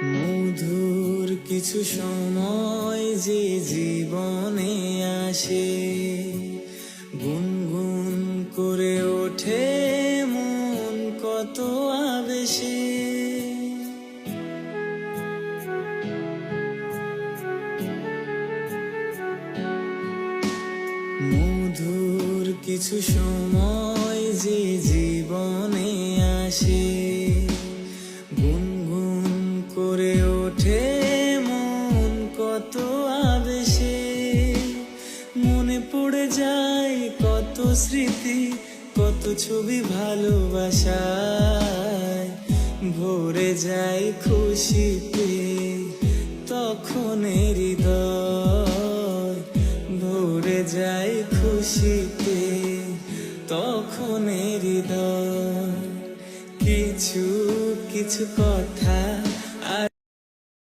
মধুর কিছু সময় যে জীবনে আসে, গুনগুন করে ওঠে মন কত আবেশে। মধুর কিছু সময় যে জীবনে আসে, গুনগুন করে ওঠে মন কত আবেশে। মনে পড়ে যায় কত স্মৃতি, কত ছবি ভালোবাসায়, ভরে যায় খুশিতে তখন হৃদয়, ভরে যায় খুশিতে তখন হৃদয়। কিছু কিছু কথা